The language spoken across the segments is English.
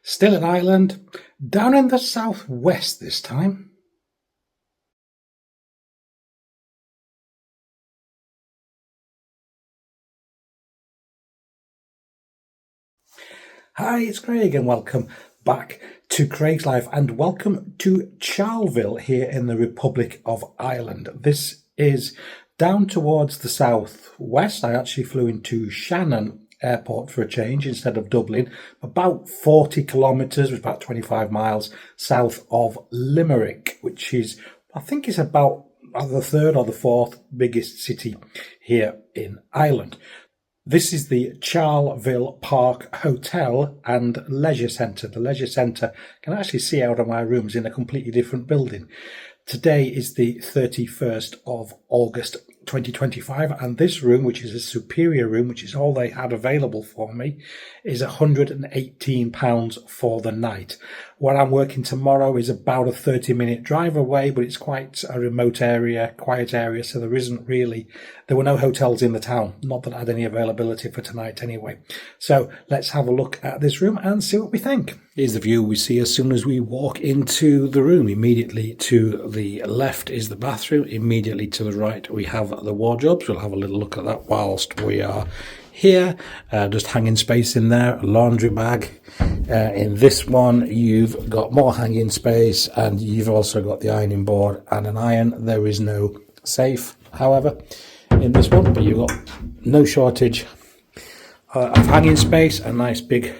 Still in Ireland, down in the southwest this time. Hi, it's Craig and welcome back to Craig's Life and welcome to Charleville here in the Republic of Ireland. This is down towards the southwest. I actually flew into Shannon Airport for a change instead of Dublin, about 40 kilometres, about 25 miles south of Limerick, which is, I think, is about the third or the fourth biggest city here in Ireland. This is the Charleville Park Hotel and Leisure Centre. The Leisure Centre can actually see out of my rooms in a completely different building. Today is the 31st of August 2025, and this room, which is a superior room, which is all they had available for me, is £118 for the night. Where I'm working tomorrow is about a 30-minute drive away, but it's quite a remote area, quiet area, so there were no hotels in the town, not that I had any availability for tonight anyway. So let's have a look at this room and see what we think. Here's the view we see as soon as we walk into the room. Immediately to the left is the bathroom. Immediately to the right we have the wardrobes. We'll have a little look at that whilst we are here. Just hanging space in there, a laundry bag. In this one you've got more hanging space, and you've also got the ironing board and an iron. There is no safe, however, in this one, but you've got no shortage of hanging space. A nice big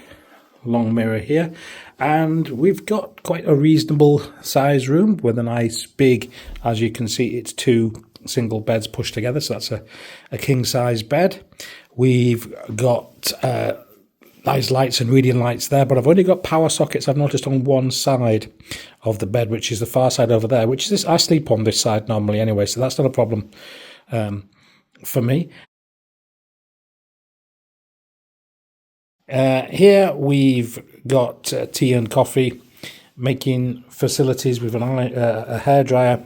long mirror here, and we've got quite a reasonable size room with a nice big, as you can see, it's two single beds pushed together, so that's a king size bed. We've got nice lights and reading lights there, but I've only got power sockets, I've noticed, on one side of the bed, which is the far side over there, which is this. I sleep on this side normally anyway, so that's not a problem for me. Here we've got tea and coffee making facilities with a hairdryer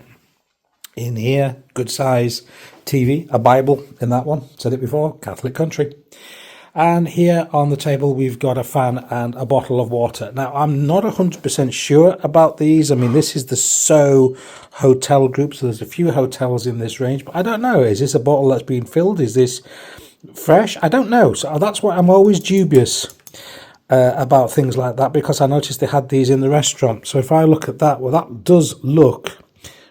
in here, good size TV, a Bible in that one, said it before, Catholic country. And here on the table we've got a fan and a bottle of water. Now I'm not 100% sure about these. I mean, this is the So hotel group, so there's a few hotels in this range, but I don't know, is this a bottle that's been filled? Is this fresh? I don't know. So that's why I'm always dubious about things like that, because I noticed they had these in the restaurant. So if I look at that, well, that does look,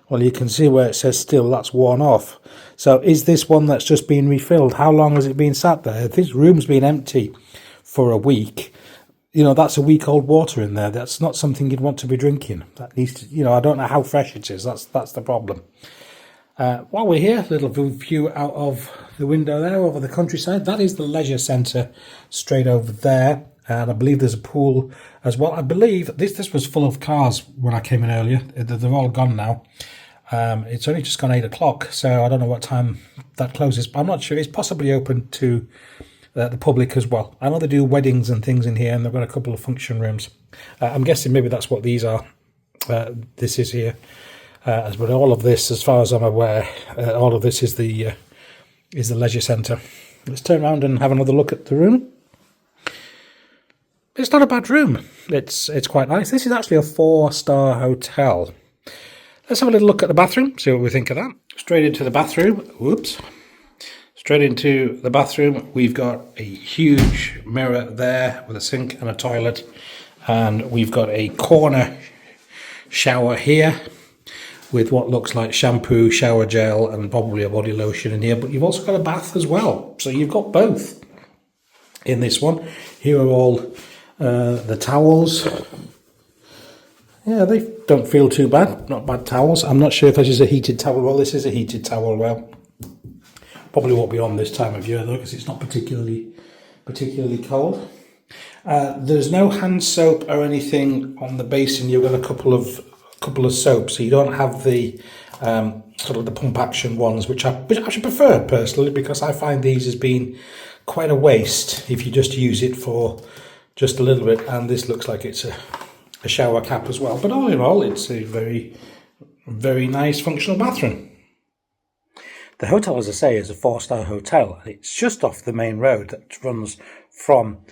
well, you can see where it says still, that's worn off. So is this one that's just been refilled? How long has it been sat there? If this room's been empty for a week, you know, that's a week old water in there. That's not something you'd want to be drinking. That needs to, you know, I don't know how fresh it is. That's the problem. While we're here, a little view out of the window there over the countryside. That is the leisure centre straight over there, and I believe there's a pool as well. I believe this was full of cars when I came in earlier. They're all gone now. It's only just gone 8 o'clock, so I don't know what time that closes, but I'm not sure. It's possibly open to the public as well. I know they do weddings and things in here, and they've got a couple of function rooms. I'm guessing maybe that's what these are. This is here. But all of this, as far as I'm aware, all of this is the leisure centre. Let's turn around and have another look at the room. It's not a bad room. It's quite nice. This is actually a 4-star hotel. Let's have a little look at the bathroom, see what we think of that. Straight into the bathroom. Whoops. Straight into the bathroom. We've got a huge mirror there with a sink and a toilet, and we've got a corner shower here with what looks like shampoo, shower gel, and probably a body lotion in here. But you've also got a bath as well. So you've got both in this one. Here are all the towels. Yeah, they don't feel too bad. Not bad towels. I'm not sure if this is a heated towel. Well, this is a heated towel. Well, probably won't be on this time of year, though, because it's not particularly cold. There's no hand soap or anything on the basin. You've got a couple of soaps, so you don't have the sort of the pump action ones, which I should prefer personally, because I find these as being quite a waste if you just use it for just a little bit. And this looks like it's a shower cap as well, but all in all, it's a very, very nice functional bathroom. The hotel, as I say, is a 4-star hotel. It's just off the main road that runs from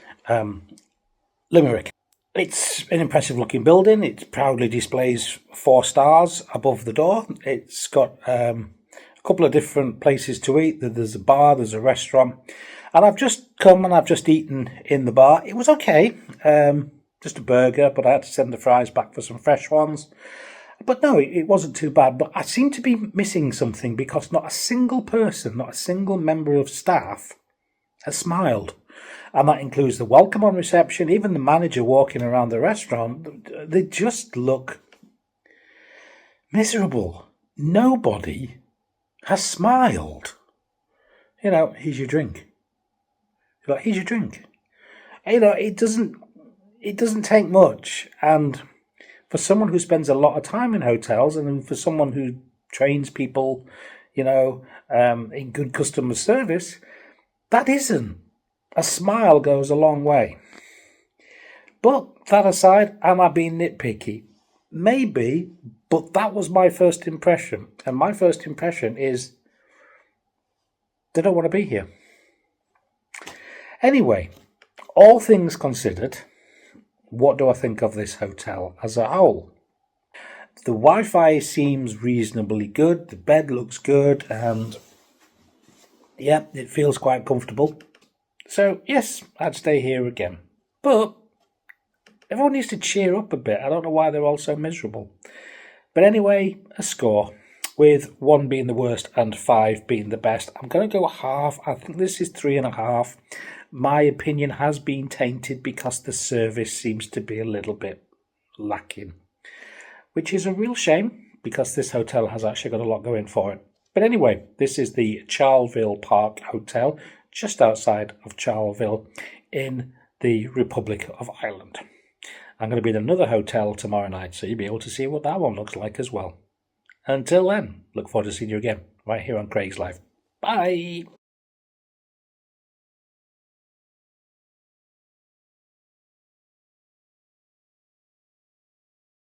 Limerick. It's an impressive looking building. It proudly displays 4 stars above the door. It's got a couple of different places to eat. There's a bar, there's a restaurant. And I've just come and I've just eaten in the bar. It was okay. Just a burger, but I had to send the fries back for some fresh ones. But no, it wasn't too bad. But I seem to be missing something because not a single person, not a single member of staff has smiled. And that includes the welcome on reception, even the manager walking around the restaurant. They just look miserable. Nobody has smiled. You know, here's your drink. You're like, here's your drink. You know, it doesn't take much. And for someone who spends a lot of time in hotels, and for someone who trains people, you know, in good customer service, that isn't. A smile goes a long way. But that aside, am I being nitpicky? Maybe, but that was my first impression. And my first impression is they don't want to be here. Anyway, all things considered, what do I think of this hotel as a whole? The Wi-Fi seems reasonably good. The bed looks good. And yeah, it feels quite comfortable. So, yes, I'd stay here again. But everyone needs to cheer up a bit. I don't know why they're all so miserable. But anyway, a score, with 1 being the worst and 5 being the best. I'm going to go half. I think this is 3.5. My opinion has been tainted because the service seems to be a little bit lacking, which is a real shame because this hotel has actually got a lot going for it. But anyway, this is the Charleville Park Hotel, just outside of Charleville in the Republic of Ireland. I'm going to be in another hotel tomorrow night, so you'll be able to see what that one looks like as well. Until then, look forward to seeing you again right here on Craig's Life. Bye!